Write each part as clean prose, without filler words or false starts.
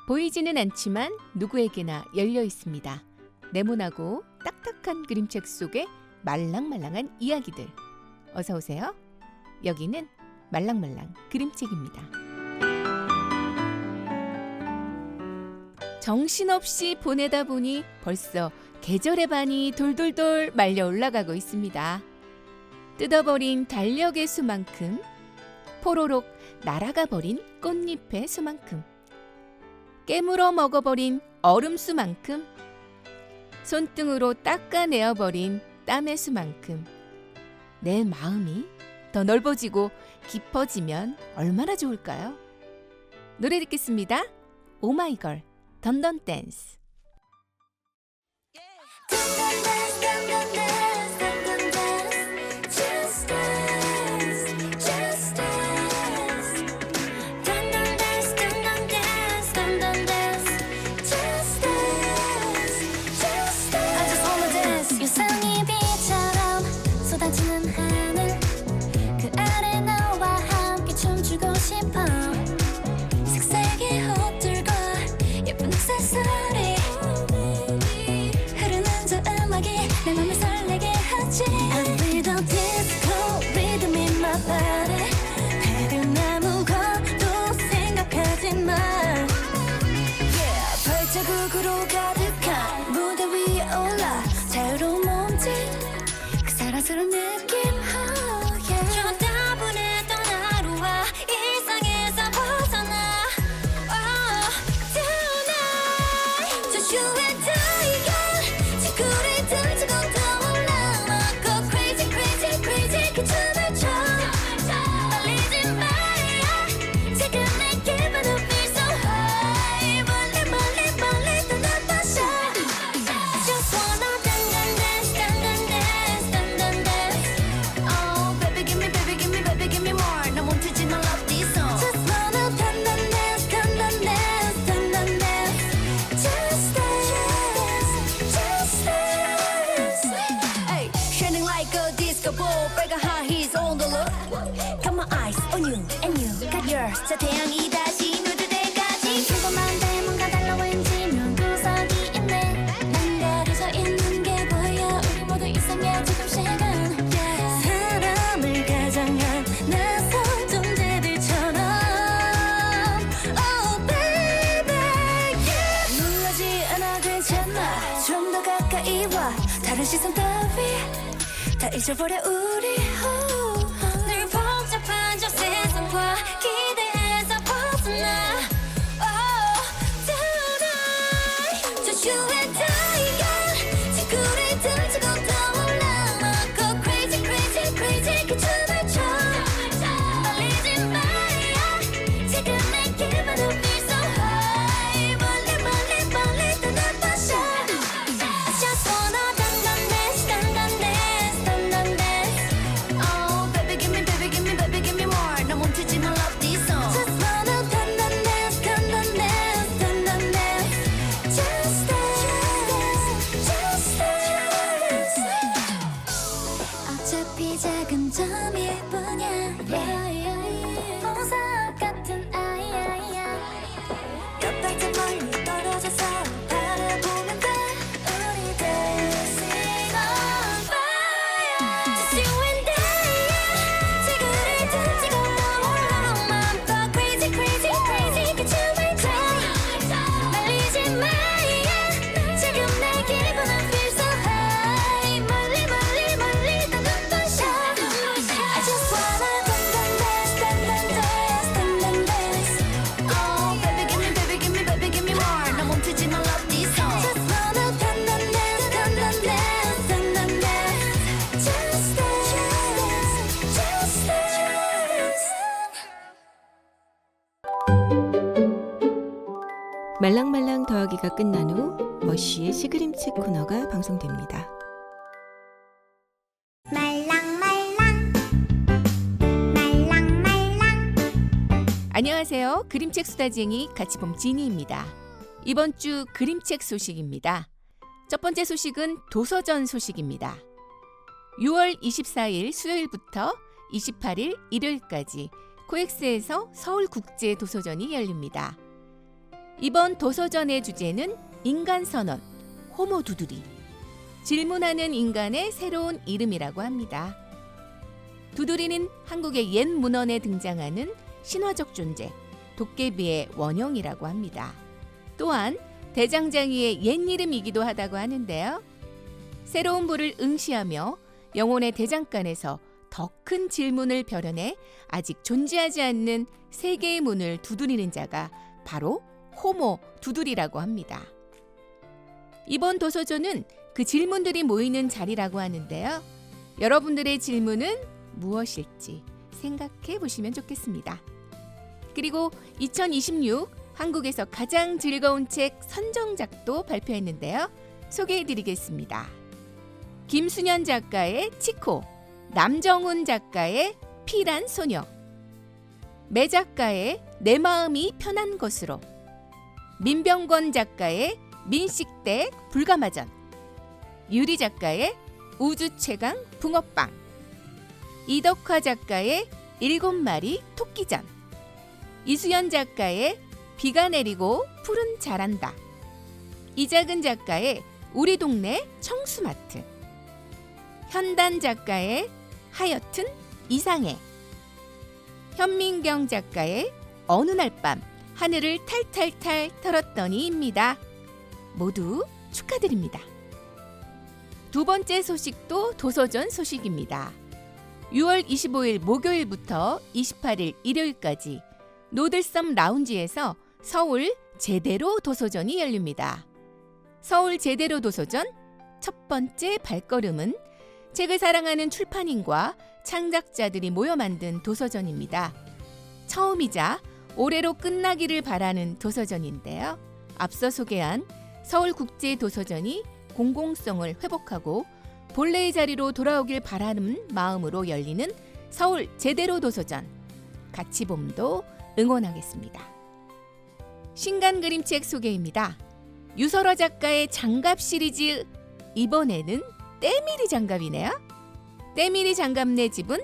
보이지는 않지만 누구에게나 열려 있습니다. 네모나고 딱딱한 그림책 속에 말랑말랑한 이야기들. 어서 오세요. 여기는 말랑말랑 그림책입니다. 정신없이 보내다 보니 벌써 계절의 반이 돌돌돌 말려 올라가고 있습니다. 뜯어버린 달력의 수만큼, 포로록 날아가 버린 꽃잎의 수만큼, 깨물어 먹어버린 얼음수만큼, 손등으로 닦아내어버린 땀의 수만큼 내 마음이 더 넓어지고 깊어지면 얼마나 좋을까요? 노래 듣겠습니다. 오마이걸 던던 댄스. 발자국으로 가득한 무대 위에 올라 자유로운 몸짓 그 사랑스러운 느낌 저 따분했던 하루와 일상에서 벗어나 Tonight Just you and I yeah. 지구를 던지고 떠올라 막 crazy crazy crazy 그 춤을 춰 떨리지 마 지금 내 기분은 feel so high 멀리 멀리 멀리 떠나봐서 Just wanna dance dance dance dance Oh baby give me baby give me baby give me more 나 멈추지 마 love this song Just wanna dance dance dance dance dance Just dance just dance Hey shining like a disco ball 빨간 high heels on the look Got my eyes on you and you got yours 저 태양이 다시 누들 때까지 궁금한데 뭔가 달라 왠지 묘구석이 있네 난 가려져 있는 게 보여 우리 모두 이상해 조금씩은 사람을 가장한 낯선 존재들처럼 Oh baby yeah 놀라지 않아 괜찮아 좀 더 가까이 와 다른 시선 따위 다 잊어버려 우리 늘 복잡한 저 세상과 기대에서 벗어나 Oh tonight Just you and I yeah. 지구를 던지고 떠올라 막 go crazy crazy crazy 그 춤을 춰 떨리지 마 지금 내 기분은 feel so high 멀리 멀리 멀리 떠나봐서 I just wanna dance dance dance dance Oh baby give me baby give me baby give me more 나 멈추지 마 love this song Just wanna dance dance dance dance Just dance just dance 어차피 작은 점일 뿐이야 보석 같은 아이야 깜빡이 멀리 떨어져서 바라보면 돼 우리 dancing on fire Just you and I 지구를 던지고 떠올라 맘껏 crazy crazy crazy 그 춤을 춰 말리지 마 지금 내 기분은 feel so high 멀리 멀리 멀리 떠나봐서 I just wanna dance dance dance Oh baby give me baby give me baby give me more 나 멈추지 마 love this song Just wanna dance dance dance dance Just dance just dance 말랑말랑 더하기가 끝난 후 머쉬의 시그림책 코너가 방송됩니다. 말랑말랑 말랑말랑 안녕하세요. 그림책 수다쟁이 가치범 지니입니다. 이번 주 그림책 소식입니다. 첫 번째 소식은 도서전 소식입니다. 6월 24일 수요일부터 28일 일요일까지 코엑스에서 서울국제도서전이 열립니다. 이번 도서전의 주제는 인간선언, 호모 두두리. 질문하는 인간의 새로운 이름이라고 합니다. 두두리는 한국의 옛 문헌에 등장하는 신화적 존재, 도깨비의 원형이라고 합니다. 또한 대장장이의 옛 이름이기도 하다고 하는데요. 새로운 부를 응시하며 영혼의 대장간에서 더 큰 질문을 벼려내 아직 존재하지 않는 세계의 문을 두드리는 자가 바로 호모 두두리라고 합니다. 이번 도서전은 그 질문들이 모이는 자리라고 하는데요. 여러분들의 질문은 무엇일지 생각해 보시면 좋겠습니다. 그리고 2026 한국에서 가장 즐거운 책 선정작도 발표했는데요. 소개해 드리겠습니다. 김수년 작가의 치코, 남정훈 작가의 피란 소녀, 매 작가의 내 마음이 편한 것으로, 민병권 작가의 민식대 불가마전, 유리 작가의 우주 최강 붕어빵, 이덕화 작가의 7마리 토끼전, 이수연 작가의 비가 내리고 푸른 자란다, 이작은 작가의 우리 동네 청수마트, 현단 작가의 하여튼 이상해, 현민경 작가의 어느 날 밤 하늘을 탈탈탈 털었더니입니다. 모두 축하드립니다. 두 번째 소식도 도서전 소식입니다. 6월 25일 목요일부터 28일 일요일까지 노들섬 라운지에서 서울 제대로 도서전이 열립니다. 서울 제대로 도서전 첫 번째 발걸음은 책을 사랑하는 출판인과 창작자들이 모여 만든 도서전입니다. 처음이자 올해로 끝나기를 바라는 도서전인데요. 앞서 소개한 서울국제도서전이 공공성을 회복하고 본래의 자리로 돌아오길 바라는 마음으로 열리는 서울 제대로 도서전. 같이 봄도 응원하겠습니다. 신간 그림책 소개입니다. 유설화 작가의 장갑 시리즈, 이번에는 때밀이 장갑이네요. 때밀이 장갑네 집은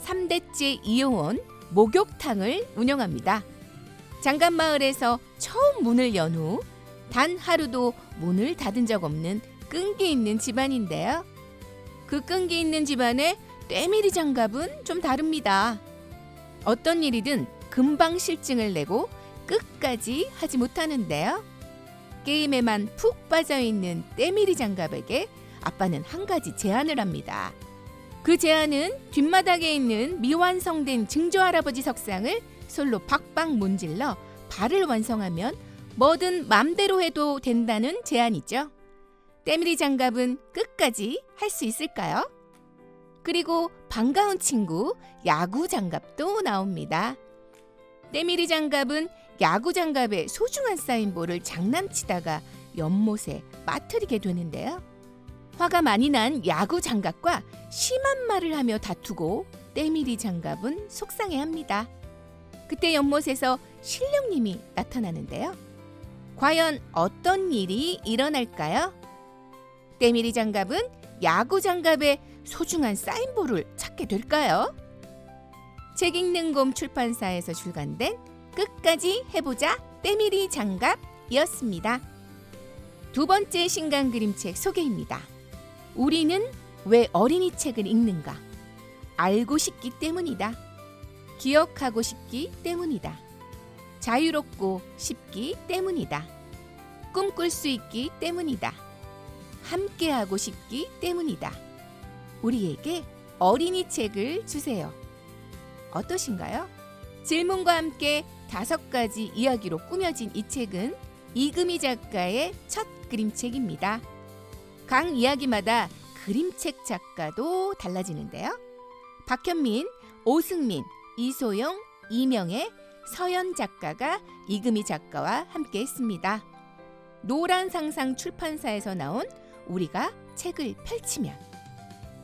3대째 이용원 목욕탕을 운영합니다. 장갑마을에서 처음 문을 연 후 단 하루도 문을 닫은 적 없는 끈기 있는 집안인데요. 그 끈기 있는 집안의 때밀이 장갑은 좀 다릅니다. 어떤 일이든 금방 실증을 내고 끝까지 하지 못하는데요. 게임에만 푹 빠져있는 때밀이 장갑에게 아빠는 한 가지 제안을 합니다. 그 제안은 뒷마당에 있는 미완성된 증조할아버지 석상을 솔로 박박 문질러 발을 완성하면 뭐든 맘대로 해도 된다는 제안이죠. 때밀이 장갑은 끝까지 할 수 있을까요? 그리고 반가운 친구 야구 장갑도 나옵니다. 때밀이 장갑은 야구 장갑에 소중한 사인볼을 장난치다가 연못에 빠뜨리게 되는데요. 화가 많이 난 야구 장갑과 심한 말을 하며 다투고 때밀이 장갑은 속상해합니다. 그때 연못에서 신령님이 나타나는데요. 과연 어떤 일이 일어날까요? 때밀이 장갑은 야구 장갑에 소중한 사인볼을 찾게 될까요? 책 읽는 곰 출판사에서 출간된 끝까지 해보자 때밀이 장갑이었습니다. 두 번째 신간 그림책 소개입니다. 우리는 왜 어린이 책을 읽는가? 알고 싶기 때문이다. 기억하고 싶기 때문이다. 자유롭고 싶기 때문이다. 꿈꿀 수 있기 때문이다. 함께하고 싶기 때문이다. 우리에게 어린이 책을 주세요. 어떠신가요? 질문과 함께 5가지 이야기로 꾸며진 이 책은 이금희 작가의 첫 그림책입니다. 각 이야기마다 그림책 작가도 달라지는데요. 박현민, 오승민, 이소영, 이명애, 서연 작가가 이금희 작가와 함께 했습니다. 노란상상 출판사에서 나온 우리가 책을 펼치면,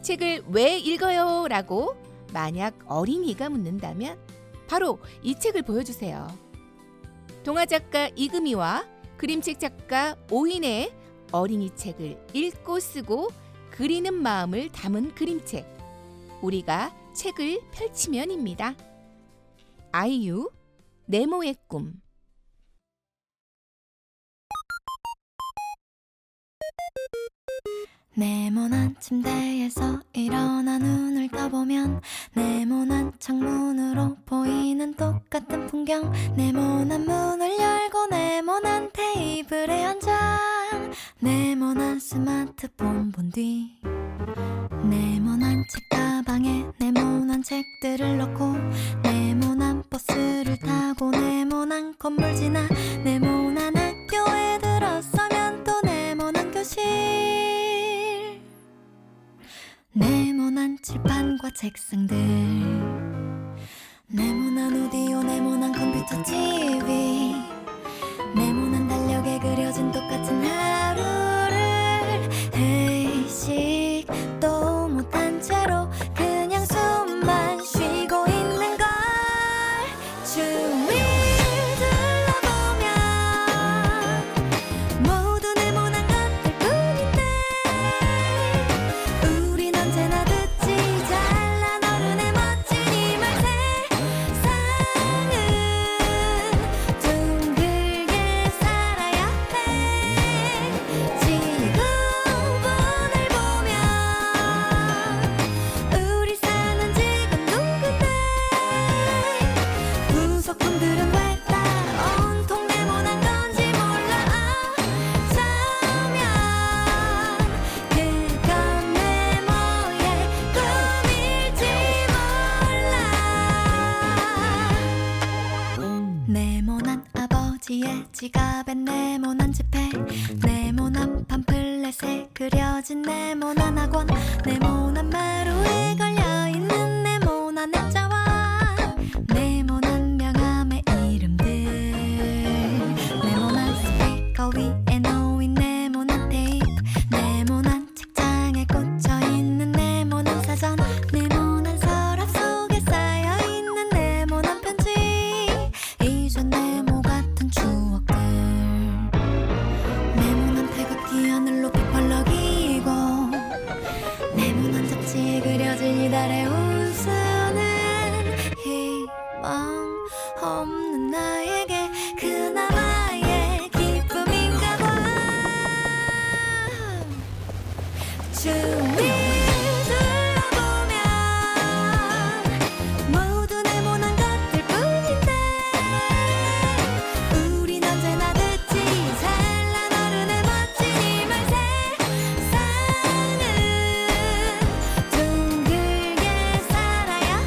책을 왜 읽어요? 라고 만약 어린이가 묻는다면 바로 이 책을 보여주세요. 동화작가 이금희와 그림책 작가 오인의 어린이 책을 읽고 쓰고 그리는 마음을 담은 그림책, 우리가 책을 펼치면입니다. 아이유, 네모의 꿈. 네모난 침대에서 일어나 눈을 떠보면 네모난 창문으로 보이는 똑같은 풍경. 네모난 문을 열고 네모난 테이블에 앉아 네모난 스마트폰 본 뒤 네모난 책가방에 네모난 책들을 넣고 네모난 버스를 타고 네모난 건물 지나 네모난 학교에 들어서면 또 네모난 교실. 네모난 칠판과 책상들 네모난 오디오 네모난 컴퓨터 TV 네모난 달력에 그려진 똑같은 하루를 회식도 못한 채로 그냥 숨만 쉬고 있는 걸. 주위 둘러보면 모두 네모난 것들 뿐인데 우린 언제나 듣지 잘난 어른의 멋진 이 말. 세상은 둥글게 살아야 해. 지구본을 보면 우리 사는 지금 둥근데 부속품들은 왜 다 온통 네모난 건지 몰라. 어쩌면 그건 네모의 꿈일지 몰라. 네모난 아버지의 지갑에 네모난 지폐 네모난 팜플렛에 그려진 네모난 학원 네모난 마루에 걸려있는 네모난 액자와 네모난 명함의 이름들 네모난 스피커 위에 놓인 네모난 테이프 네모난 책장에 꽂혀있는 네모난 사전 네모난 서랍 속에 쌓여있는 네모난 편지. 이제 네모 같은 추억들 네모난 태극기 하늘 높이 펄럭이고 네모난 잡지에 그려진 이달의 웃음은 희망 없는 나에게 그나마의 기쁨인가 봐. 주위 둘러보면 모두 네모난 것들 뿐인데 우린 언제나 듣지 잘난 어른의 멋진 이 말. 세상은 둥글게 살아야 해.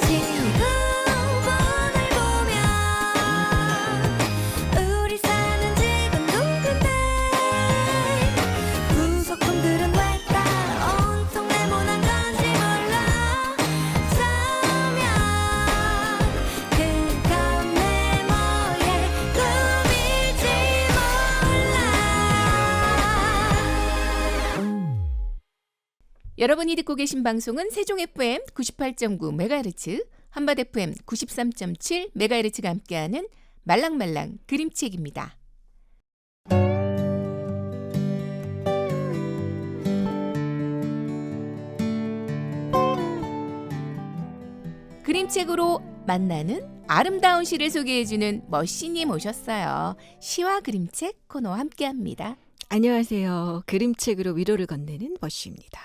지구본을 보면 우리 사는 지금 둥근데 부속품들은 왜 다 온통 네모난 건지 몰라. 어쩌면 그건 네모의 꿈일지 몰라. 여러분이 듣고 계신 방송은 세종 FM 98.9MHz, 한밭 FM 93.7MHz가 함께하는 말랑말랑 그림책입니다. 그림책으로 만나는 아름다운 시를 소개해주는 머신님 오셨어요. 시와 그림책 코너와 함께합니다. 안녕하세요. 그림책으로 위로를 건네는 머쉬입니다.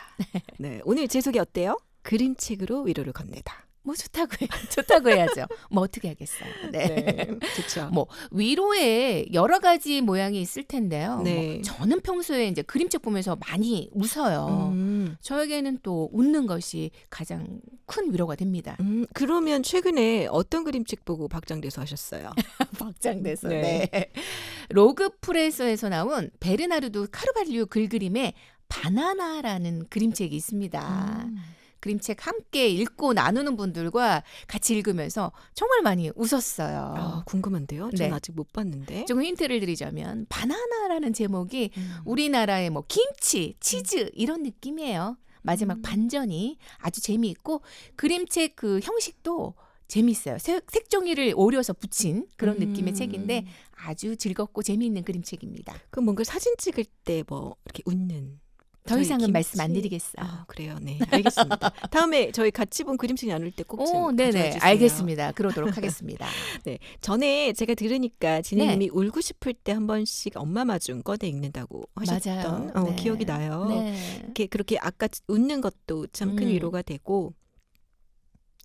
네, 오늘 제 소개 어때요? 그림책으로 위로를 건네다. 뭐 좋다고 해야죠. 뭐 어떻게 하겠어요. 네. 좋죠. 뭐 위로에 여러 가지 모양이 있을 텐데요. 네. 뭐 저는 평소에 이제 그림책 보면서 많이 웃어요. 저에게는 또 웃는 것이 가장 큰 위로가 됩니다. 그러면 최근에 어떤 그림책 보고 박장대소 하셨어요? 박장대소. 네. 네. 로그 프레소에서 나온 베르나르도 카르발류 글그림의 바나나라는 그림책이 있습니다. 그림책 함께 읽고 나누는 분들과 같이 읽으면서 정말 많이 웃었어요. 아, 궁금한데요. 네. 저는 아직 못 봤는데. 조금 힌트를 드리자면 바나나라는 제목이 우리나라의 뭐 김치, 치즈 이런 느낌이에요. 마지막 반전이 아주 재미있고 그림책 그 형식도 재미있어요. 색종이를 오려서 붙인 그런 느낌의 책인데 아주 즐겁고 재미있는 그림책입니다. 그럼 뭔가 사진 찍을 때 뭐 이렇게 웃는 더 저희 이상은 말씀 안 김치- 드리겠어요. 아, 그래요. 네, 알겠습니다. 다음에 저희 같이 본 그림책 나눌 때 꼭 좀 오, 가져와 네네, 주세요. 알겠습니다. 그러도록 하겠습니다. 네, 전에 제가 들으니까 진혜님이 네. 울고 싶을 때 한 번씩 엄마 마중 꺼내 읽는다고 하셨던 맞아요. 네. 기억이 나요. 네. 이렇게 그렇게 아까 웃는 것도 참 큰 위로가 되고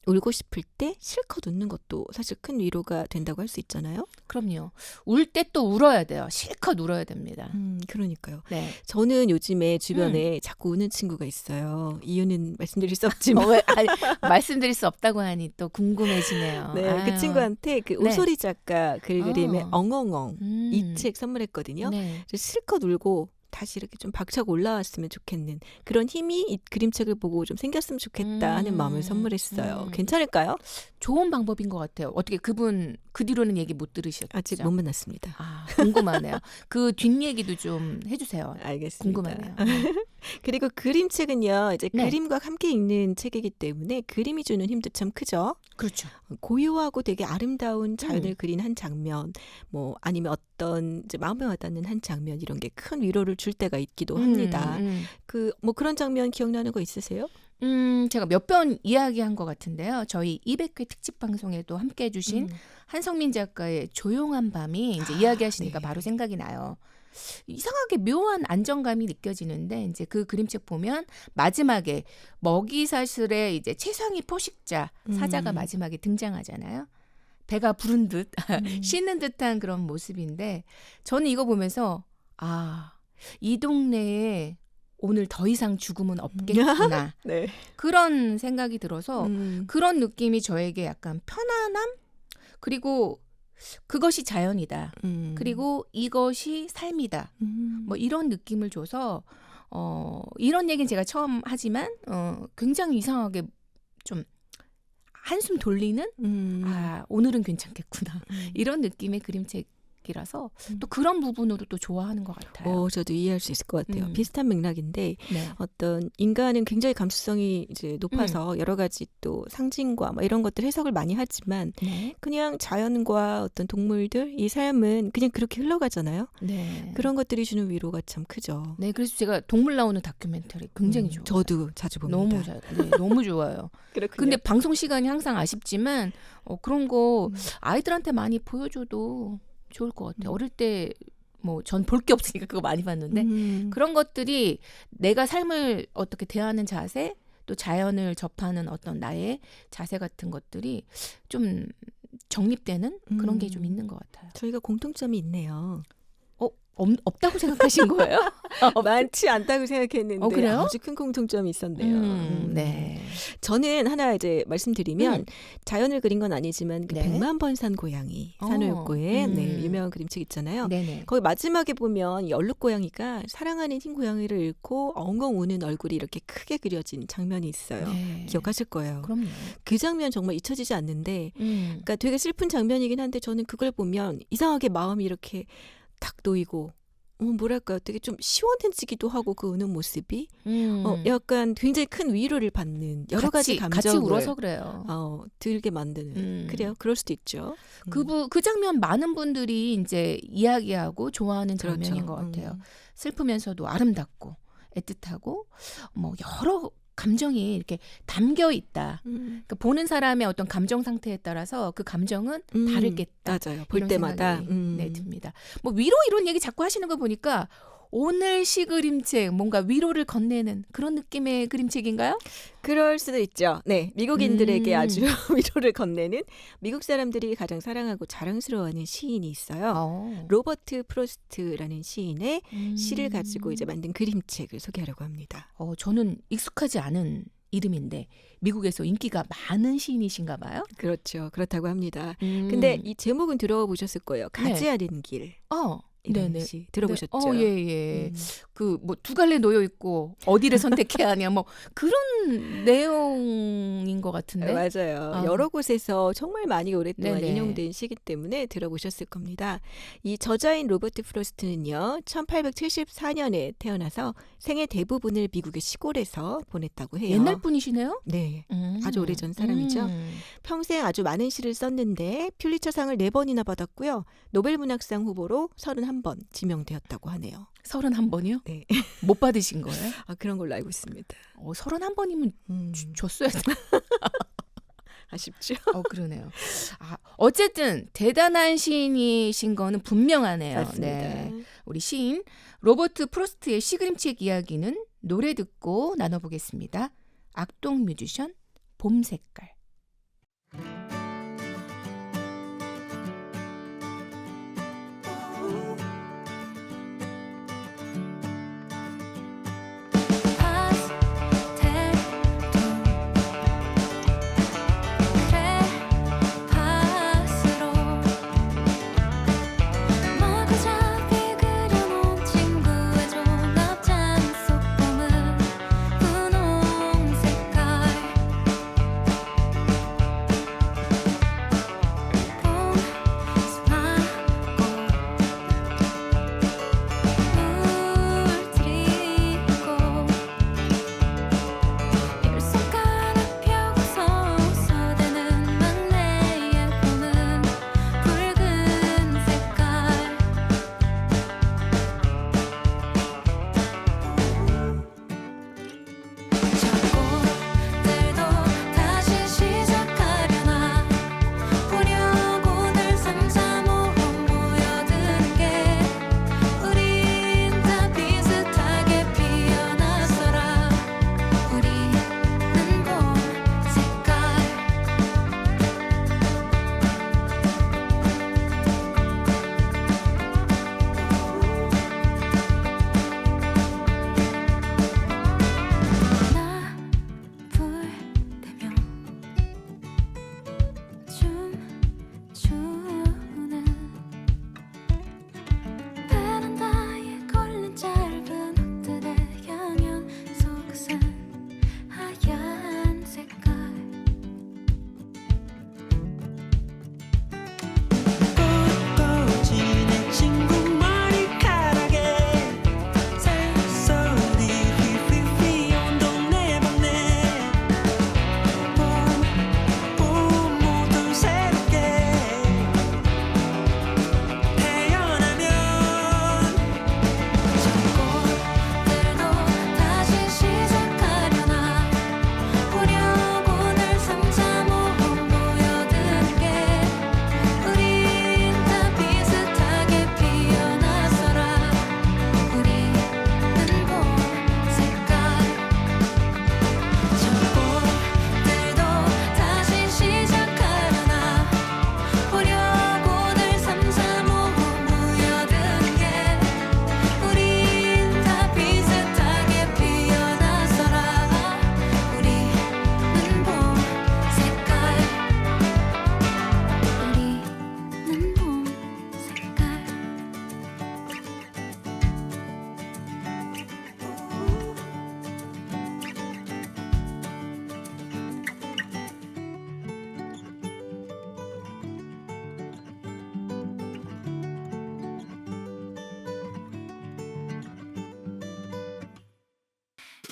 울고 싶을 때 실컷 웃는 것도 사실 큰 위로가 된다고 할 수 있잖아요. 그럼요. 울 때 또 울어야 돼요. 실컷 울어야 됩니다. 그러니까요. 네. 저는 요즘에 주변에 자꾸 우는 친구가 있어요. 이유는 말씀드릴 수 없지만. 아니, 말씀드릴 수 없다고 하니 또 궁금해지네요. 네, 그 아유. 친구한테 그 네. 오소리 작가 글 그림의 엉엉엉 음. 이 책 선물했거든요. 네. 그래서 실컷 울고 다시 이렇게 좀 박차고 올라왔으면 좋겠는 그런 힘이 이 그림책을 보고 좀 생겼으면 좋겠다 하는 마음을 선물했어요. 괜찮을까요? 좋은 방법인 것 같아요. 어떻게 그분 그 뒤로는 얘기 못 들으셨죠? 아직 못 만났습니다. 아, 궁금하네요. 그 뒷얘기도 좀 해주세요. 알겠습니다. 궁금하네요. 그리고 그림책은요, 이제 네. 그림과 함께 읽는 책이기 때문에 그림이 주는 힘도 참 크죠. 그렇죠. 고요하고 되게 아름다운 자연을 그린 한 장면, 뭐 아니면 어떤 이제 마음에 와닿는 한 장면 이런 게 큰 위로를 줄 때가 있기도 합니다. 그 뭐 그런 장면 기억나는 거 있으세요? 제가 몇 번 이야기한 것 같은데요. 저희 200회 특집 방송에도 함께 해주신 한성민 작가의 조용한 밤이 이제 이야기하시니까 네. 바로 생각이 나요. 이상하게 묘한 안정감이 느껴지는데 이제 그 그림책 보면 마지막에 먹이사슬의 이제 최상위 포식자 사자가 마지막에 등장하잖아요. 배가 부른 듯 씻는 듯한 그런 모습인데 저는 이거 보면서 이 동네에 오늘 더 이상 죽음은 없겠구나. 네. 그런 생각이 들어서 그런 느낌이 저에게 약간 편안함? 그리고 그것이 자연이다. 그리고 이것이 삶이다. 뭐 이런 느낌을 줘서 이런 얘기는 제가 처음 하지만 굉장히 이상하게 좀 한숨 돌리는 오늘은 괜찮겠구나. 이런 느낌의 그림책이라서 또 그런 부분으로 또 좋아하는 것 같아요. 저도 이해할 수 있을 것 같아요. 비슷한 맥락인데 네. 어떤 인간은 굉장히 감수성이 이제 높아서 여러 가지 또 상징과 뭐 이런 것들 해석을 많이 하지만 네. 그냥 자연과 어떤 동물들 이 삶은 그냥 그렇게 흘러가잖아요. 네. 그런 것들이 주는 위로가 참 크죠. 네, 그래서 제가 동물 나오는 다큐멘터리 굉장히 좋아요. 저도 자주 봅니다. 너무 너무 좋아요. 그렇군요. 근데 방송 시간이 항상 아쉽지만 그런 거 아이들한테 많이 보여줘도 좋을 것 같아요. 어릴 때 뭐 전 볼 게 없으니까 그거 많이 봤는데 그런 것들이 내가 삶을 어떻게 대하는 자세 또 자연을 접하는 어떤 나의 자세 같은 것들이 좀 정립되는 그런 게 좀 있는 것 같아요. 저희가 공통점이 있네요. 없다고 생각하신 거예요? 많지 않다고 생각했는데 그래요? 아주 큰 공통점이 있었네요. 네. 저는 하나 이제 말씀드리면 자연을 그린 건 아니지만 그 네. 백만번산 고양이 산울고의 네, 유명한 그림책 있잖아요. 네네. 거기 마지막에 보면 이 얼룩고양이가 사랑하는 흰 고양이를 잃고 엉엉 우는 얼굴이 이렇게 크게 그려진 장면이 있어요. 네. 기억하실 거예요. 그럼요. 그 장면 정말 잊혀지지 않는데 그러니까 되게 슬픈 장면이긴 한데 저는 그걸 보면 이상하게 마음이 이렇게 탁 놓이고 뭐랄까요 되게 좀 시원해지기도 하고 그 우는 모습이 약간 굉장히 큰 위로를 받는 여러 가지 감정을 같이 울어서 그래요. 들게 만드는 그래요. 그럴 수도 있죠. 그 장면 많은 분들이 이제 이야기하고 좋아하는 장면인 그렇죠. 것 같아요. 슬프면서도 아름답고 애틋하고 뭐 여러 감정이 이렇게 담겨 있다. 그러니까 보는 사람의 어떤 감정 상태에 따라서 그 감정은 다르겠다. 맞아요. 볼 이런 때마다 생각이, 듭니다. 뭐 위로 이런 얘기 자꾸 하시는 거 보니까 오늘 시 그림책 뭔가 위로를 건네는 그런 느낌의 그림책인가요? 그럴 수도 있죠. 네, 미국인들에게 아주 위로를 건네는 미국 사람들이 가장 사랑하고 자랑스러워하는 시인이 있어요. 로버트 프로스트라는 시인의 시를 가지고 이제 만든 그림책을 소개하려고 합니다. 저는 익숙하지 않은 이름인데 미국에서 인기가 많은 시인이신가 봐요. 그렇죠. 그렇다고 합니다. 근데 이 제목은 들어보셨을 거예요. 가지 않은 길. 이런 네네. 시 들어보셨죠? 예. 그 뭐 두 갈래 놓여 있고 어디를 선택해야 하냐 뭐 그런 내용인 것 같은데. 맞아요. 여러 곳에서 정말 많이 오랫동안 네네. 인용된 시기 때문에 들어보셨을 겁니다. 이 저자인 로버트 프로스트는요. 1874년에 태어나서 생애 대부분을 미국의 시골에서 보냈다고 해요. 옛날 분이시네요. 네. 아주 오래전 사람이죠. 평생 아주 많은 시를 썼는데 퓰리처상을 4번이나 받았고요. 노벨문학상 후보로 31번 31번 지명되었다고 하네요. 31번이요? 네. 못 받으신 거예요? 아, 그런 걸로 알고 있습니다. 31번이면 줬어야 돼. 아쉽죠? 그러네요. 어쨌든 대단한 시인이신 거는 분명하네요. 맞습니다. 네. 우리 시인 로버트 프로스트의 시그림책 이야기는 노래 듣고 나눠보겠습니다. 악동 뮤지션 봄 색깔. 마구잡이 그려놓은 친구의 종합장 속 봄은 분홍 색깔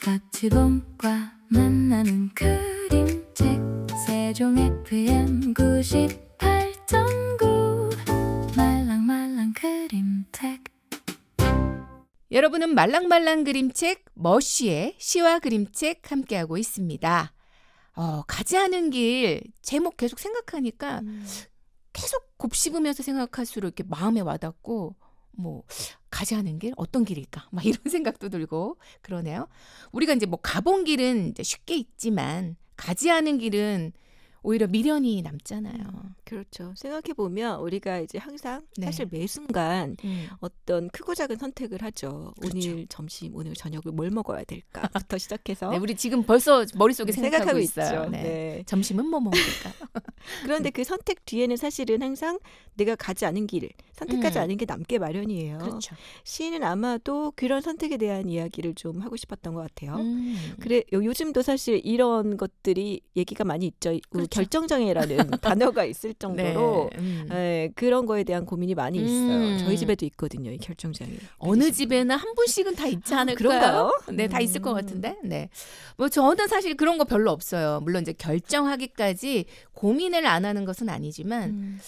같이봄과 만나는 그림책 세종 FM 98.9 말랑말랑 그림책. 여러분은 말랑말랑 그림책 머쉬의 시와 그림책 함께하고 있습니다. 가지 않은 길 제목 계속 생각하니까 계속 곱씹으면서 생각할수록 이렇게 마음에 와닿고 가지 않은 길 어떤 길일까 막 이런 생각도 들고 그러네요. 우리가 이제 가본 길은 이제 쉽게 있지만 가지 않은 길은 오히려 미련이 남잖아요. 그렇죠. 생각해 보면 우리가 이제 항상 네. 사실 매 순간 어떤 크고 작은 선택을 하죠. 그렇죠. 오늘 점심, 오늘 저녁을 뭘 먹어야 될까부터 시작해서 네, 우리 지금 벌써 머릿속에 생각하고 있죠. 있어요. 네. 네. 점심은 뭐 먹을까? 그런데 그 선택 뒤에는 사실은 항상 내가 가지 않은 길, 선택하지 음. 않은 게 남게 마련이에요. 그렇죠. 시인은 아마도 그런 선택에 대한 이야기를 좀 하고 싶었던 것 같아요. 그래. 요즘도 사실 이런 것들이 얘기가 많이 있죠. 그렇죠. 결정장애라는 단어가 있을 정도로 네. 그런 거에 대한 고민이 많이 있어요. 저희 집에도 있거든요. 이 결정장애. 어느 집에는 한 분씩은 다 있지 않을까요? 그런가요? 네, 다 있을 것 같은데. 네. 저는 사실 그런 거 별로 없어요. 물론 이제 결정하기까지 고민을 안 하는 것은 아니지만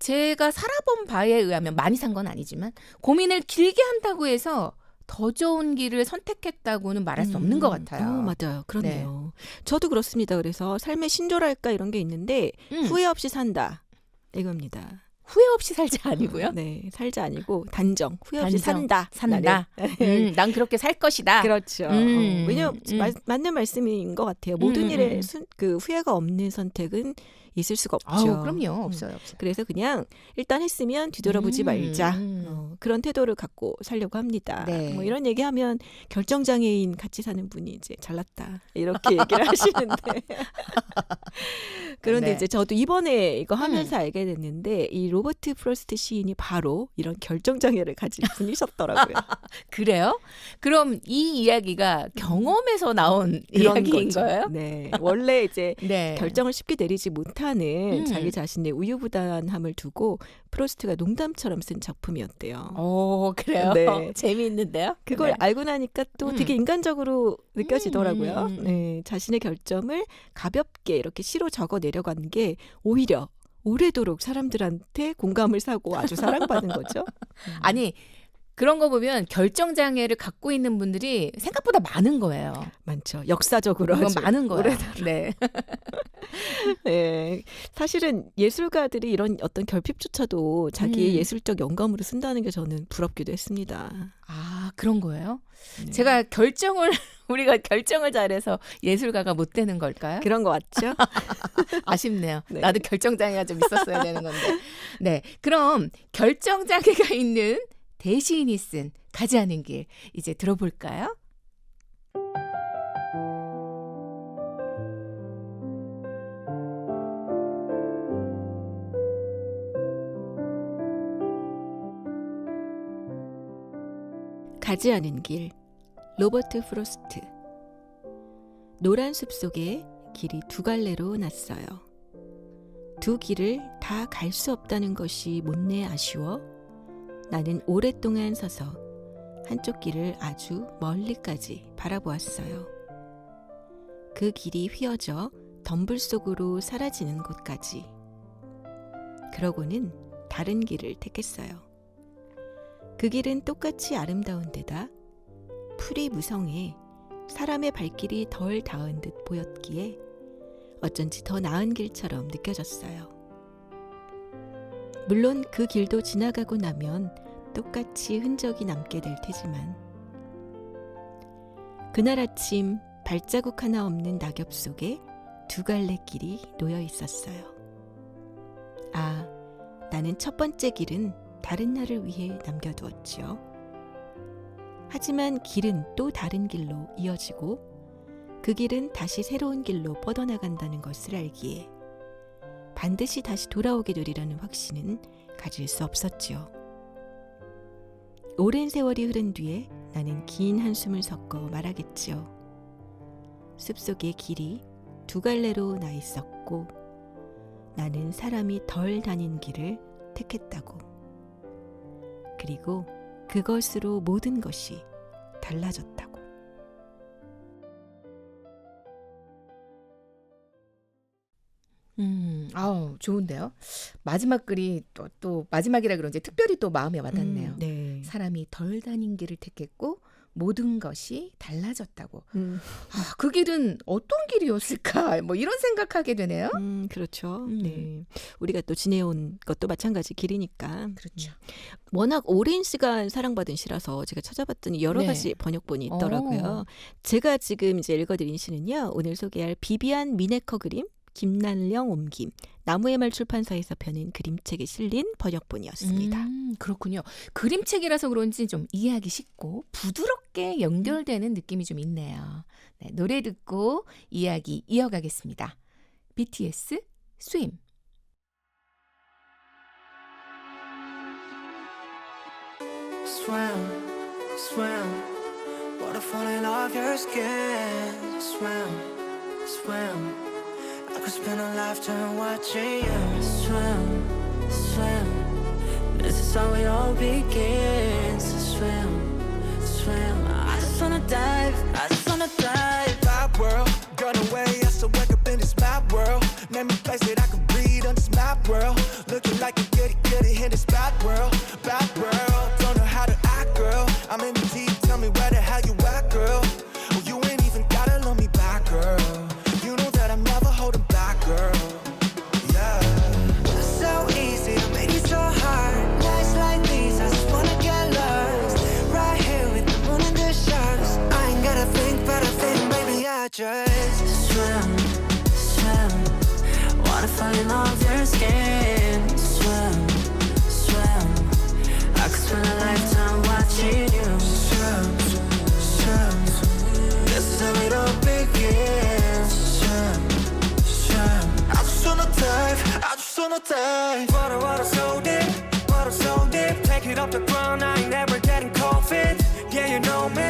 제가 살아본 바에 의하면 많이 산 건 아니지만 고민을 길게 한다고 해서 더 좋은 길을 선택했다고는 말할 수 없는 것 같아요. 맞아요. 그렇네요. 저도 그렇습니다. 그래서 삶의 신조랄까 이런 게 있는데 후회 없이 산다. 이겁니다. 후회 없이 살자 아니고요. 네, 살자 아니고 단정. 후회 없이 단정. 산다. 산다. 난 그렇게 살 것이다. 그렇죠. 왜냐면 맞는 말씀인 것 같아요. 모든 일에 그 후회가 없는 선택은 있을 수가 없죠. 그럼요. 없어요. 그래서 그냥 일단 했으면 뒤돌아보지 말자. 그런 태도를 갖고 살려고 합니다. 네. 뭐 이런 얘기하면 결정장애인 같이 사는 분이 이제 잘났다 이렇게 얘기를 하시는데 그런데 네. 이제 저도 이번에 이거 하면서 알게 됐는데 이 로버트 프로스트 시인이 바로 이런 결정장애를 가진 분이셨더라고요. 그래요? 그럼 이 이야기가 경험에서 나온 그런 이야기인 거죠. 거예요? 네. 원래 이제 네. 결정을 쉽게 내리지 못하는 자기 자신의 우유부단함을 두고 프로스트가 농담처럼 쓴 작품이었대요. 그래요? 네. 재미있는데요? 그걸 네. 알고 나니까 또 되게 인간적으로 느껴지더라고요. 네, 자신의 결정을 가볍게 이렇게 시로 적어 내려가는 게 오히려 오래도록 사람들한테 공감을 사고 아주 사랑받은 거죠. 아니 그런 거 보면 결정장애를 갖고 있는 분들이 생각보다 많은 거예요. 많죠. 역사적으로 그건 아주 많은 거예요. 오래도록. 네. 네, 사실은 예술가들이 이런 어떤 결핍조차도 자기의 예술적 영감으로 쓴다는 게 저는 부럽기도 했습니다. 아 그런 거예요? 네. 제가 우리가 결정을 잘해서 예술가가 못 되는 걸까요? 그런 거 같죠? 아쉽네요. 네. 나도 결정장애가 좀 있었어야 되는 건데. 네, 그럼 결정장애가 있는 대시인이 쓴 가지 않은 길 이제 들어볼까요? 가지 않은 길, 로버트 프로스트. 노란 숲 속에 길이 두 갈래로 났어요. 두 길을 다 갈 수 없다는 것이 못내 아쉬워 나는 오랫동안 서서 한쪽 길을 아주 멀리까지 바라보았어요. 그 길이 휘어져 덤불 속으로 사라지는 곳까지. 그러고는 다른 길을 택했어요. 그 길은 똑같이 아름다운 데다 풀이 무성해 사람의 발길이 덜 닿은 듯 보였기에 어쩐지 더 나은 길처럼 느껴졌어요. 물론 그 길도 지나가고 나면 똑같이 흔적이 남게 될 테지만 그날 아침 발자국 하나 없는 낙엽 속에 두 갈래 길이 놓여 있었어요. 아, 나는 첫 번째 길은 다른 날을 위해 남겨두었지요. 하지만 길은 또 다른 길로 이어지고 그 길은 다시 새로운 길로 뻗어나간다는 것을 알기에 반드시 다시 돌아오게 되리라는 확신은 가질 수 없었지요. 오랜 세월이 흐른 뒤에 나는 긴 한숨을 섞어 말하겠지요. 숲속의 길이 두 갈래로 나 있었고 나는 사람이 덜 다닌 길을 택했다고. 그리고 그것으로 모든 것이 달라졌다고. 아우 좋은데요. 마지막 글이 또 마지막이라 그런지 특별히 또 마음에 와닿네요. 네. 사람이 덜 다닌 길을 택했고 모든 것이 달라졌다고. 그 길은 어떤 길이었을까? 뭐 이런 생각하게 되네요. 그렇죠. 네. 우리가 또 지내온 것도 마찬가지 길이니까. 그렇죠. 워낙 오랜 시간 사랑받은 시라서 제가 찾아봤더니 여러 네. 가지 번역본이 있더라고요. 제가 지금 이제 읽어드린 시는요. 오늘 소개할 비비안 미네커 그림, 김난령 옮김, 나무의 말 출판사에서 펴낸 그림책에 실린 번역본이었습니다. 그렇군요. 그림책이라서 그런지 좀 이해하기 쉽고 부드럽게 연결되는 느낌이 좀 있네요. 네, 노래 듣고 이야기 이어가겠습니다. BTS Swim. Swim, swim, waterfall in off your skin. Swim, swim, I could spend a lifetime watching you. Swim, swim, this is how it all begins. Swim, swim, I just wanna dive, I just wanna dive. Pop world, gone away, I still wake up in this map world. Name a place that I can breathe on this map world. Looking like a kitty your skin. Swim, swim. I could spend a lifetime watching you swim, swim, swim. This is how it all begins. Swim, swim. I just wanna dive, I just wanna dive. Water so deep, water so deep. Take it off the ground, I ain't never getting cold feet. Yeah, you know me,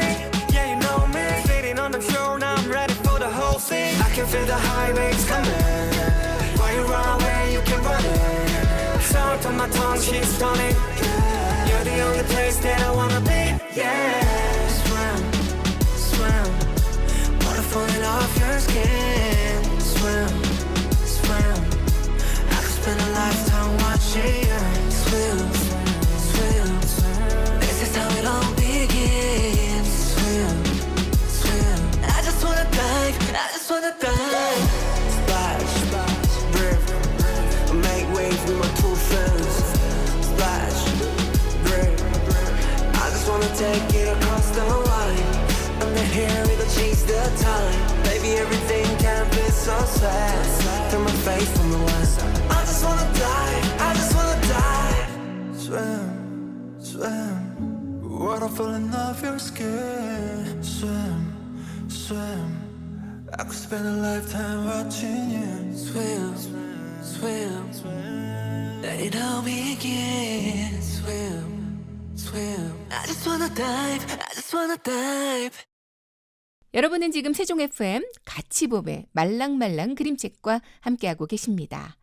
yeah, you know me. Sitting on the shore, now I'm ready for the whole scene. I can feel the high waves coming. Why you run away, you can run it. Salt on my tongue, she's stunning. You're the only place that I wanna be. Yeah, swim, swim. Water falling off your skin. Swim, swim. I could spend a lifetime watching you swim, swim, swim. This is how it all begins. Swim, swim. I just wanna dive, I just wanna dive. Splash, splash, rip, make waves with my two fins. Splash, rip, I just wanna take it across the line. I'm not here, it'll change the time. Baby, everything can be so sad. Turn my face from the west. I just wanna dive, I just wanna dive. Swim, swim. Waterfall off your skin. Swim, swim. I could spend a lifetime watching you swim, swim, swim. Let it all begin. Swim, swim. I just wanna dive, I just wanna dive. 여러분은 지금 세종 FM 가치봄의 말랑말랑 그림책과 함께하고 계십니다.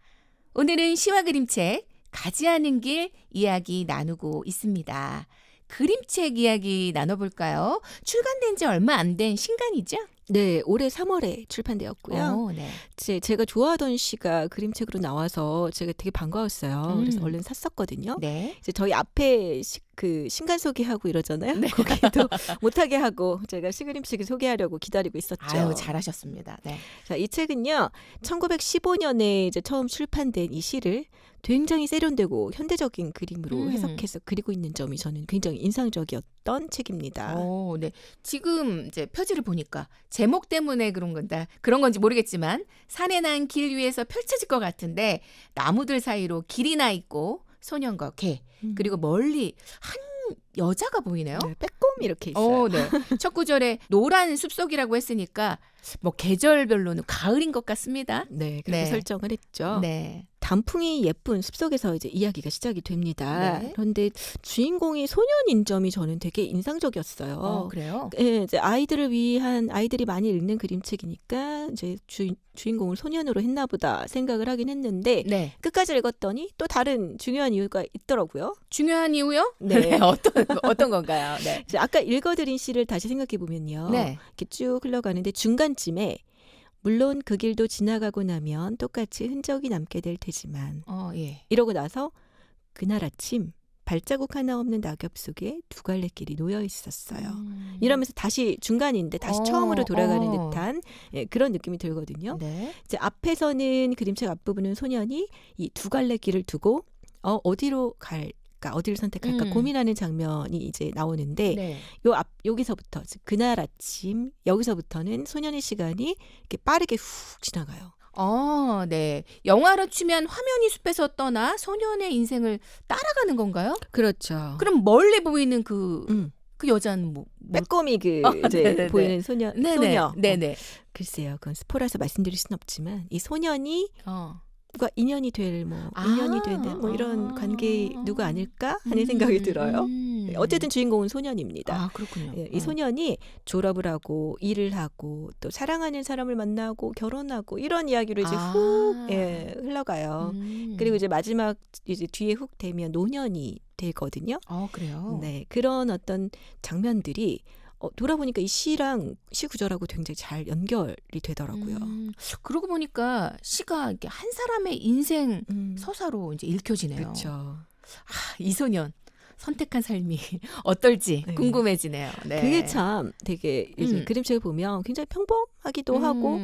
오늘은 시와 그림책 가지 않은 길 이야기 나누고 있습니다. 그림책 이야기 나눠볼까요? 출간된 지 얼마 안 된 신간이죠? 네, 올해 3월에 출판되었고요. 네. 제가 좋아하던 시가 그림책으로 나와서 제가 되게 반가웠어요. 그래서 얼른 샀었거든요. 네. 이제 저희 앞에 그 신간 소개하고 이러잖아요. 거기에도 못하게 하고 제가 시그림책을 소개하려고 기다리고 있었죠. 아유, 잘하셨습니다. 네. 자, 이 책은요, 1915년에 이제 처음 출판된 이 시를 굉장히 세련되고 현대적인 그림으로 해석해서 그리고 있는 점이 저는 굉장히 인상적이었던 책입니다. 네. 지금 이제 표지를 보니까 제목 때문에 그런 건지 모르겠지만 산에 난 길 위에서 펼쳐질 것 같은데 나무들 사이로 길이 나 있고 소년과 개 그리고 멀리 한 여자가 보이네요. 네, 빼꼼 이렇게 있어요. 네. 첫 구절에 노란 숲속이라고 했으니까 뭐 계절별로는 가을인 것 같습니다. 네, 그렇게 네. 설정을 했죠. 네. 단풍이 예쁜 숲속에서 이제 이야기가 시작이 됩니다. 네. 그런데 주인공이 소년인 점이 저는 되게 인상적이었어요. 그래요? 예, 이제 아이들을 위한 아이들이 많이 읽는 그림책이니까 이제 주인공을 소년으로 했나 보다 생각을 하긴 했는데 네. 끝까지 읽었더니 또 다른 중요한 이유가 있더라고요. 중요한 이유요? 네. 어떤 건가요? 네. 이제 아까 읽어드린 시를 다시 생각해 보면요. 네. 이렇게 쭉 흘러가는데 중간쯤에 물론 그 길도 지나가고 나면 똑같이 흔적이 남게 될 테지만 예. 이러고 나서 그날 아침 발자국 하나 없는 낙엽 속에 두 갈래 길이 놓여 있었어요. 이러면서 다시 중간인데 다시 처음으로 돌아가는 듯한 그런 느낌이 들거든요. 네. 이제 앞에서는 그림책 앞부분은 소년이 이 두 갈래 길을 두고 어디로 갈까, 어디를 선택할까 고민하는 장면이 이제 나오는데 네. 여기서부터 즉 그날 아침 여기서부터는 소년의 시간이 이렇게 빠르게 훅 지나가요. 네. 영화로 치면 화면이 숲에서 떠나 소년의 인생을 따라가는 건가요? 그렇죠. 그럼 멀리 보이는 그 여자는 뭐 빼꼼히 이제 네네네. 보이는 소녀. 네네. 글쎄요, 그건 스포라서 말씀드릴 수는 없지만 이 소년이 과 인연이 될 인연이 되는 이런 관계 누가 아닐까 하는 생각이 들어요. 어쨌든 주인공은 소년입니다. 그렇군요. 이 소년이 졸업을 하고 일을 하고 또 사랑하는 사람을 만나고 결혼하고 이런 이야기로 이제 훅 흘러가요. 그리고 이제 마지막 이제 뒤에 훅 되면 노년이 되거든요. 그래요. 네, 그런 어떤 장면들이 돌아보니까 이 시랑 시 구절하고 굉장히 잘 연결이 되더라고요. 그러고 보니까 시가 이렇게 한 사람의 인생 서사로 이제 읽혀지네요. 그렇죠. 이 소년 선택한 삶이 어떨지 네. 궁금해지네요. 네. 그게 참 되게 이제 그림책을 보면 굉장히 평범하기도 하고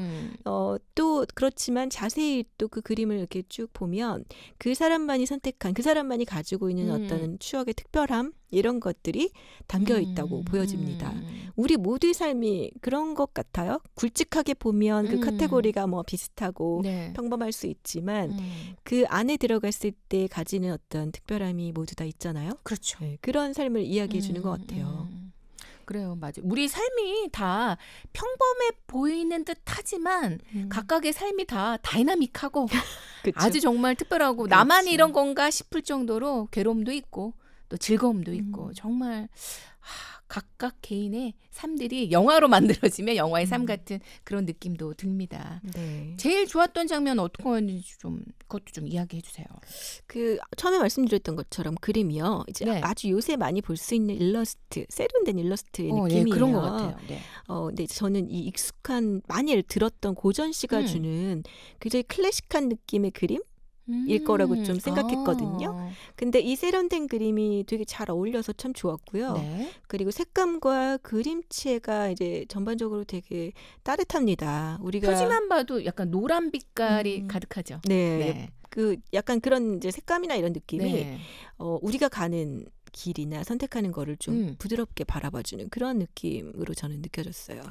또 그렇지만 자세히 또 그 그림을 이렇게 쭉 보면 그 사람만이 선택한 그 사람만이 가지고 있는 어떤 추억의 특별함 이런 것들이 담겨 있다고 보여집니다. 우리 모두의 삶이 그런 것 같아요. 굵직하게 보면 그 카테고리가 뭐 비슷하고 네. 평범할 수 있지만 그 안에 들어갔을 때 가지는 어떤 특별함이 모두 다 있잖아요. 그렇죠. 네, 그런 삶을 이야기해 주는 것 같아요. 그래요, 맞아요. 우리 삶이 다 평범해 보이는 듯하지만 각각의 삶이 다 다이나믹하고 그쵸? 아주 정말 특별하고 그렇지. 나만 이런 건가 싶을 정도로 괴로움도 있고 또 즐거움도 있고 정말 각각 개인의 삶들이 영화로 만들어지면 영화의 삶 같은 그런 느낌도 듭니다. 네. 제일 좋았던 장면 어떤 거였는지 좀 그것도 좀 이야기해 주세요. 그 처음에 말씀드렸던 것처럼 그림이요. 이제 네. 아주 요새 많이 볼 수 있는 일러스트, 세련된 일러스트의 예, 느낌이에요. 그런 것 같아요. 네. 근데 저는 이 익숙한 많이 들었던 고전 씨가 주는 굉장히 클래식한 느낌의 그림? 일 거라고 좀 생각했거든요. 근데 이 세련된 그림이 되게 잘 어울려서 참 좋았고요. 네. 그리고 색감과 그림체가 이제 전반적으로 되게 따뜻합니다. 우리가 표지만 봐도 약간 노란 빛깔이 가득하죠. 네, 네. 그 약간 그런 이제 색감이나 이런 느낌이 네. 우리가 가는 길이나 선택하는 거를 좀 음. 부드럽게 바라봐주는 그런 느낌으로 저는 느껴졌어요.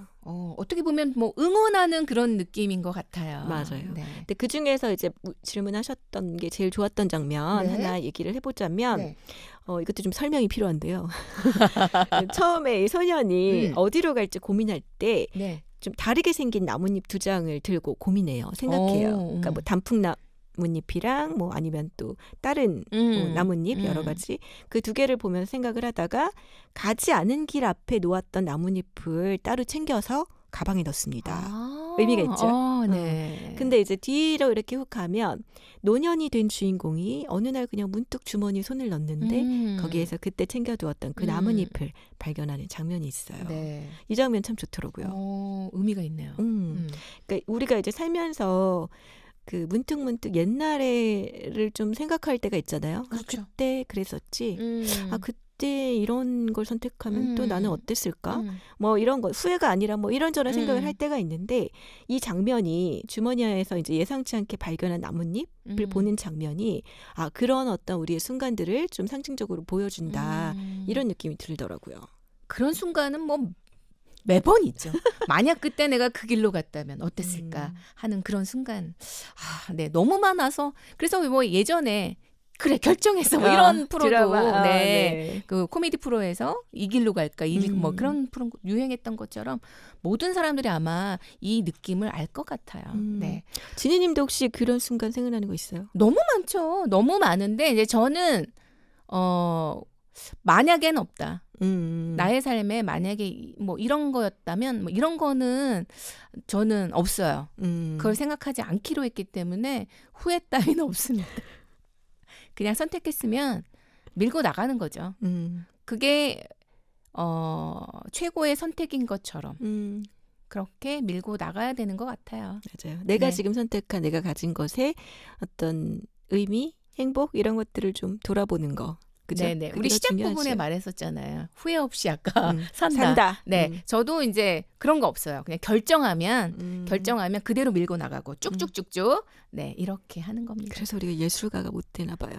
어떻게 보면 뭐 응원하는 그런 느낌인 것 같아요. 맞아요. 네. 근데 그 중에서 이제 질문하셨던 게 제일 좋았던 장면 네. 하나 얘기를 해보자면 네. 이것도 좀 설명이 필요한데요. 처음에 이 소년이 어디로 갈지 고민할 때 네. 좀 다르게 생긴 나뭇잎 2장을 들고 고민해요. 생각해요. 그러니까 뭐 단풍나뭇잎이랑 뭐 아니면 또 다른 뭐 나뭇잎 여러 가지 그 2개를 보면서 생각을 하다가 가지 않은 길 앞에 놓았던 나뭇잎을 따로 챙겨서 가방에 넣습니다. 의미가 있죠. 네. 근데 이제 뒤로 이렇게 훅 가면 노년이 된 주인공이 어느 날 그냥 문득 주머니에 손을 넣는데 거기에서 그때 챙겨두었던 그 나뭇잎을 발견하는 장면이 있어요. 네. 이 장면 참 좋더라고요. 의미가 있네요. 그러니까 우리가 이제 살면서 그 문득문득 옛날에를 좀 생각할 때가 있잖아요. 그렇죠. 그때 그랬었지. 그때 이런 걸 선택하면 또 나는 어땠을까? 뭐 이런 거 후회가 아니라 뭐 이런저런 생각을 할 때가 있는데 이 장면이 주머니에서 이제 예상치 않게 발견한 나뭇잎을 보는 장면이 그런 어떤 우리의 순간들을 좀 상징적으로 보여준다 이런 느낌이 들더라고요. 그런 순간은 뭐 매번 있죠. 만약 그때 내가 그 길로 갔다면 어땠을까 하는 그런 순간. 네, 너무 많아서 그래서 뭐 예전에 그래 결정했어 뭐 이런 프로도 드라마. 네. 그 코미디 프로에서 이 길로 갈까 이 길 뭐 그런 프로 유행했던 것처럼 모든 사람들이 아마 이 느낌을 알 것 같아요. 네. 진희님도 혹시 그런 순간 생각나는 거 있어요? 너무 많죠. 너무 많은데 이제 저는 만약엔 없다. 나의 삶에 만약에 뭐 이런 거였다면 뭐 이런 거는 저는 없어요. 그걸 생각하지 않기로 했기 때문에 후회 따위는 없습니다. 그냥 선택했으면 밀고 나가는 거죠. 그게 최고의 선택인 것처럼 그렇게 밀고 나가야 되는 것 같아요. 맞아요. 내가 네. 지금 선택한 내가 가진 것에 어떤 의미, 행복 이런 것들을 좀 돌아보는 거. 그죠? 네네. 그게 우리 더 시작 중요하죠. 부분에 말했었잖아요. 후회 없이 아까 산다. 산다. 네, 저도 이제 그런 거 없어요. 그냥 결정하면 그대로 밀고 나가고 쭉쭉쭉쭉 네 이렇게 하는 겁니다. 그래서 우리가 예술가가 못 되나 봐요.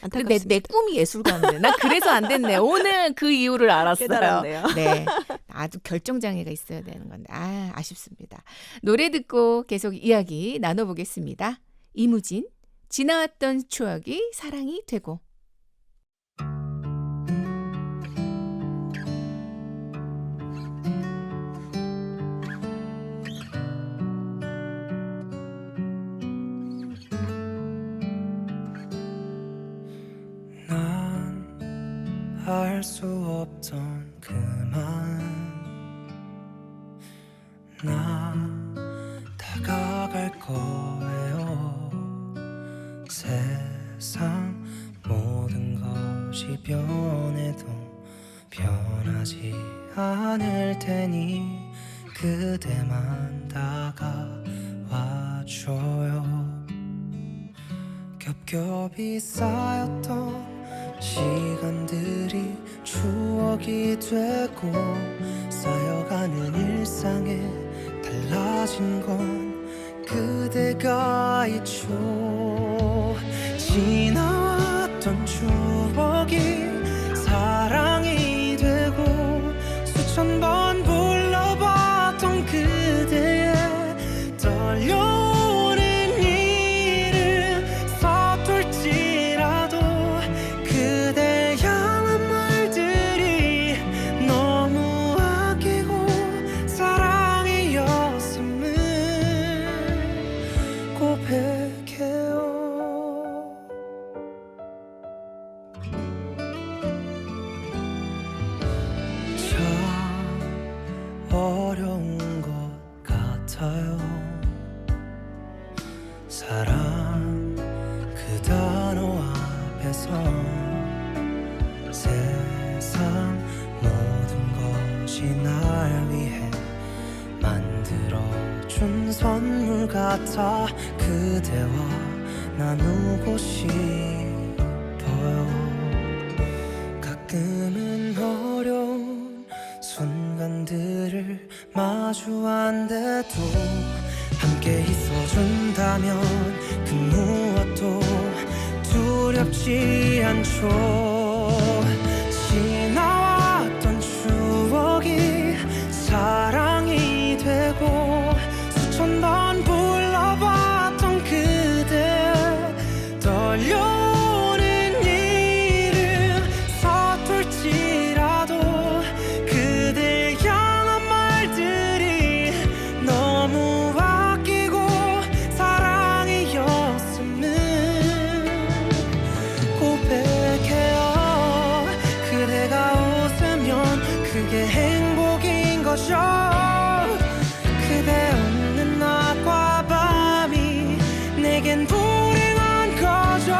근데 안타깝습니다. 내 꿈이 예술가인데 나 그래서 안 됐네. 오늘 그 이유를 알았어요. 깨달았네요. 네, 아주 결정 장애가 있어야 되는 건데 아쉽습니다. 노래 듣고 계속 이야기 나눠보겠습니다. 이무진 지나왔던 추억이 사랑이 되고. 난 알 수 없던 그만 나 다가갈 거예요. 세상 모든 것이 변해도 변하지 않을 테니 그대만 다가와줘요. 겹겹이 쌓였던 시간들이 추억이 되고 쌓여가는 일상에 달라진 건 그대가 있죠. 지나왔던 추억이 위해서 세상 모든 것이 날 위해 만들어준 선물 같아 그대와 나누고 싶어요. 가끔은 어려운 순간들을 마주한데도 함께 있어준다면 그 무엇도 두렵지 않죠. 지나왔던 추억이 사랑이 되고 수천 번 불러봤던 그대 떨려오는 이름 서툴지라도 그댈 향한 말들이 너무 아끼고 사랑이었음을 고백해요. 그대가 웃으면 그게 행복인 거죠. 그대 없는 낮과 밤이 내겐 불행한 거죠.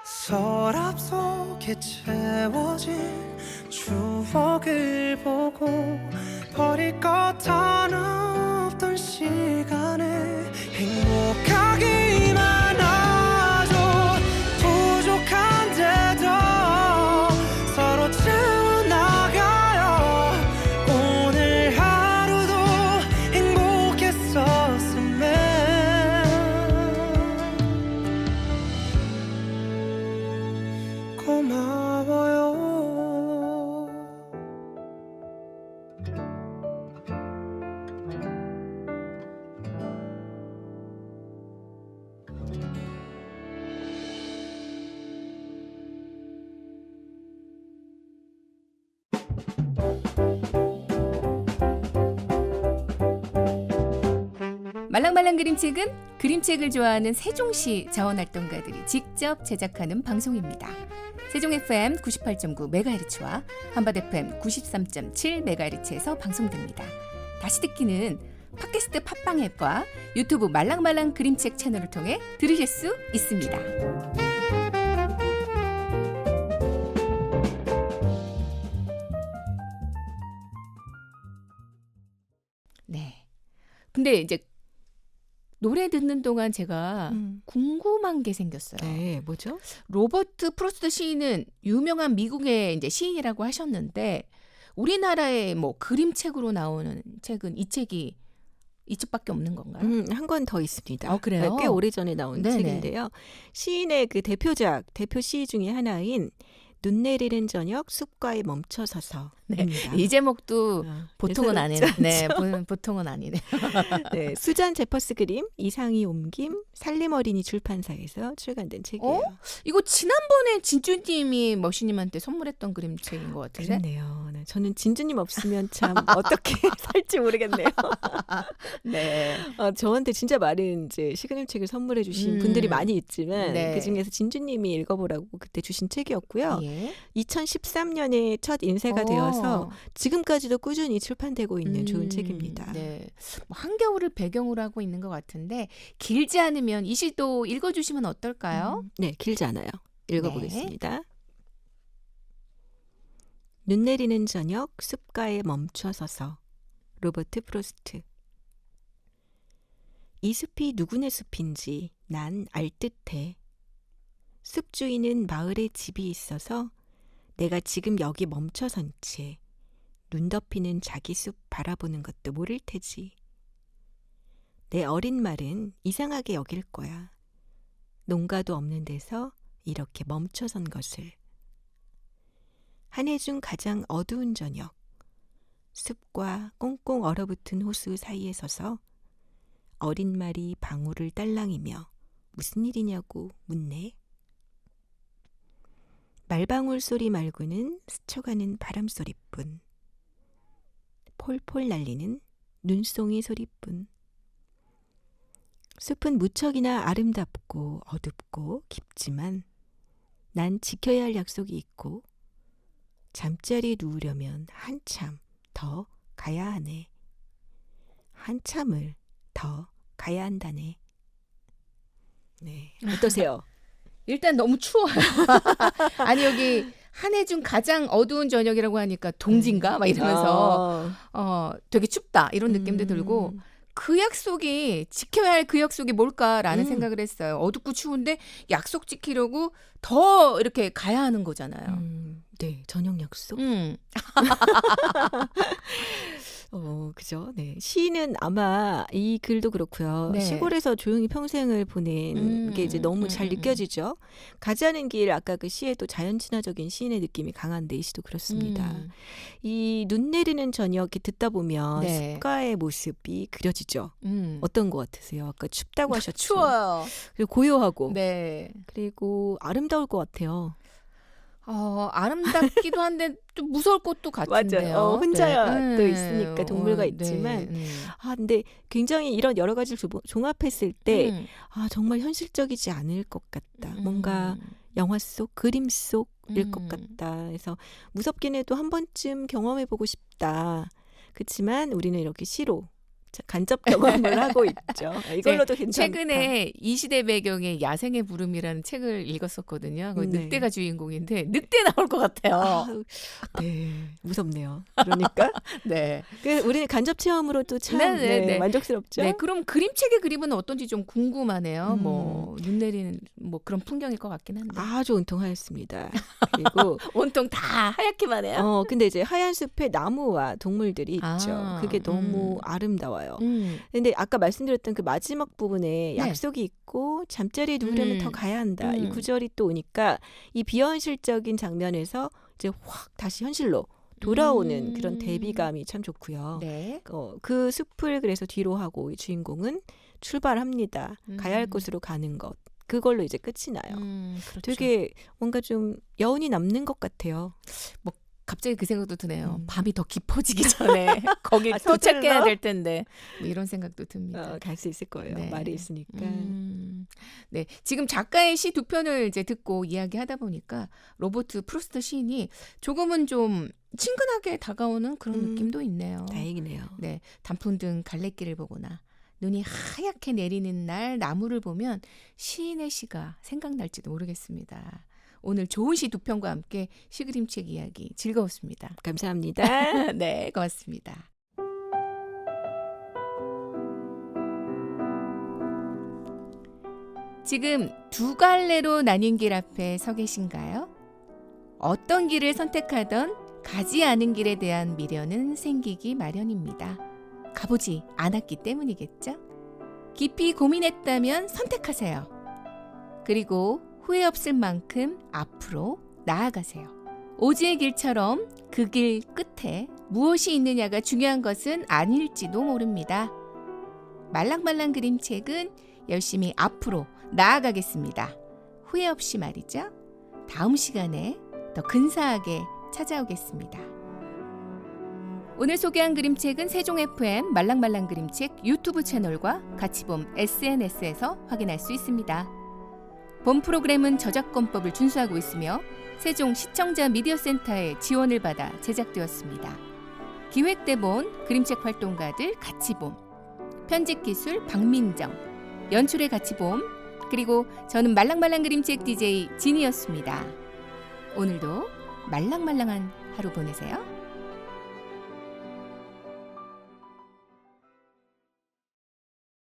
서랍 속에 채워진 추억을 보고 버릴 것 하나 없던 시간에 행복하기만 하죠. 부족한데도 서로 채워나가요. 오늘 하루도 행복했었음에 고마워요. 말랑말랑 그림책은 그림책을 좋아하는 세종시 자원활동가들이 직접 제작하는 방송입니다. 세종 FM 98.9MHz와 한밭 FM 93.7MHz에서 방송됩니다. 다시 듣기는 팟캐스트 팟빵 앱과 유튜브 말랑말랑 그림책 채널을 통해 들으실 수 있습니다. 네. 근데 이제 노래 듣는 동안 제가 궁금한 게 생겼어요. 네, 뭐죠? 로버트 프로스트 시인은 유명한 미국의 이제 시인이라고 하셨는데 우리나라의 뭐 그림책으로 나오는 책은 이 책이 이쪽밖에 없는 건가요? 한 권 더 있습니다. 아, 그래요? 꽤 오래전에 나온 네네. 책인데요. 시인의 그 대표작, 대표 시 중에 하나인 눈 내리는 저녁 숲가에 멈춰서서. 네, 이 제목도 보통은 아니네. 네, 않죠? 보통은 아니네. 네, 수잔 제퍼스 그림, 이상희 옮김, 살림어린이 출판사에서 출간된 책이에요. 이거 지난번에 진주님이 머시님한테 선물했던 그림책인 것 같은데. 그렇네요. 네, 저는 진주님 없으면 참 어떻게 살지 모르겠네요. 네. 저한테 진짜 많은 이제 시그널책을 선물해 주신 분들이 많이 있지만 네. 그 중에서 진주님이 읽어보라고 그때 주신 책이었고요. 예. 2013년에 첫 인쇄가 되어서 지금까지도 꾸준히 출판되고 있는 좋은 책입니다. 네. 뭐 한겨울을 배경으로 하고 있는 것 같은데 길지 않으면 이 시도 읽어주시면 어떨까요? 네, 길지 않아요. 읽어보겠습니다. 눈 내리는 저녁 숲가에 멈춰서서 로버트 프로스트. 이 숲이 누구네 숲인지 난 알 듯해. 숲 주인은 마을에 집이 있어서 내가 지금 여기 멈춰선 채 눈 덮이는 자기 숲 바라보는 것도 모를 테지. 내 어린 말은 이상하게 여길 거야. 농가도 없는 데서 이렇게 멈춰선 것을. 한 해 중 가장 어두운 저녁, 숲과 꽁꽁 얼어붙은 호수 사이에 서서 어린 말이 방울을 딸랑이며 무슨 일이냐고 묻네. 말방울 소리 말고는 스쳐가는 바람 소리뿐. 폴폴 날리는 눈송이 소리뿐. 숲은 무척이나 아름답고 어둡고 깊지만 난 지켜야 할 약속이 있고 잠자리에 누우려면 한참 더 가야 하네. 한참을 더 가야 한다네. 네. 어떠세요? 일단 너무 추워요. 아니 여기 한 해 중 가장 어두운 저녁이라고 하니까 동지인가 막 이러면서 되게 춥다 이런 느낌도 들고 그 약속이 지켜야 할 그 약속이 뭘까라는 생각을 했어요. 어둡고 추운데 약속 지키려고 더 이렇게 가야 하는 거잖아요. 네, 저녁 약속. 그죠. 네. 시인은 아마 이 글도 그렇고요. 네. 시골에서 조용히 평생을 보낸 게 이제 너무 잘 느껴지죠. 가지 않은 길, 아까 그 시에도 자연 친화적인 시인의 느낌이 강한데 이 시도 그렇습니다. 이 눈 내리는 저녁 이렇게 듣다 보면 네. 숲가의 모습이 그려지죠. 어떤 것 같으세요? 아까 춥다고 하셨죠. 추워요. 그리고 고요하고 네. 그리고 아름다울 것 같아요. 아름답기도 한데 좀 무서울 것도 같은데요. 맞아요. 혼자 네. 또 있으니까 동물과 있지만 근데 굉장히 이런 여러 가지를 종합했을 때 정말 현실적이지 않을 것 같다. 뭔가 영화 속 그림 속일 것 같다. 그래서 무섭긴 해도 한 번쯤 경험해보고 싶다. 그렇지만 우리는 이렇게 시로 간접 경험을 하고 있죠. 이걸로도 괜찮다. 최근에 이 시대 배경의 야생의 부름이라는 책을 읽었었거든요. 거기 네. 늑대가 주인공인데 늑대 나올 것 같아요. 네, 무섭네요. 그러니까 네. 우리는 간접 체험으로도 참 네. 만족스럽죠. 네, 그럼 그림책의 그림은 어떤지 좀 궁금하네요. 뭐 눈 내리는 뭐 그런 풍경일 것 같긴 한데. 아주 온통하였습니다. 그리고 온통 다 하얗기만 해요. 근데 이제 하얀 숲에 나무와 동물들이 있죠. 아, 그게 너무 아름다워요. 음. 근데 아까 말씀드렸던 그 마지막 부분에 네. 약속이 있고 잠자리에 누우려면 더 가야 한다. 이 음. 구절이 또 오니까 이 비현실적인 장면에서 이제 확 다시 현실로 돌아오는 그런 대비감이 참 좋고요. 네. 그 숲을 그래서 뒤로 하고 이 주인공은 출발합니다. 가야 할 곳으로 가는 것. 그걸로 이제 끝이 나요. 그렇죠. 되게 뭔가 좀 여운이 남는 것 같아요. 갑자기 그 생각도 드네요. 밤이 더 깊어지기 전에 거기 아, 도착해야 서둘러? 될 텐데 뭐 이런 생각도 듭니다. 갈 수 있을 거예요. 네. 말이 있으니까. 네, 지금 작가의 시 두 편을 이제 듣고 이야기하다 보니까 로버트 프루스트 시인이 조금은 좀 친근하게 다가오는 그런 느낌도 있네요. 다행이네요. 네, 단풍등 갈래길을 보거나 눈이 하얗게 내리는 날 나무를 보면 시인의 시가 생각날지도 모르겠습니다. 오늘 좋은 시 두 편과 함께 시그림책 이야기 즐거웠습니다. 감사합니다. 네, 고맙습니다. 지금 두 갈래로 나뉜 길 앞에 서 계신가요? 어떤 길을 선택하던 가지 않은 길에 대한 미련은 생기기 마련입니다. 가보지 않았기 때문이겠죠? 깊이 고민했다면 선택하세요. 그리고 후회 없을 만큼 앞으로 나아가세요. 오지의 길처럼 그 길 끝에 무엇이 있느냐가 중요한 것은 아닐지도 모릅니다. 말랑말랑 그림책은 열심히 앞으로 나아가겠습니다. 후회 없이 말이죠. 다음 시간에 더 근사하게 찾아오겠습니다. 오늘 소개한 그림책은 세종 FM 말랑말랑 그림책 유튜브 채널과 가치봄 SNS에서 확인할 수 있습니다. 본 프로그램은 저작권법을 준수하고 있으며 세종 시청자 미디어센터의 지원을 받아 제작되었습니다. 기획대본 그림책 활동가들 가치봄, 편집기술 박민정, 연출의 가치봄, 그리고 저는 말랑말랑 그림책 DJ 진이었습니다. 오늘도 말랑말랑한 하루 보내세요.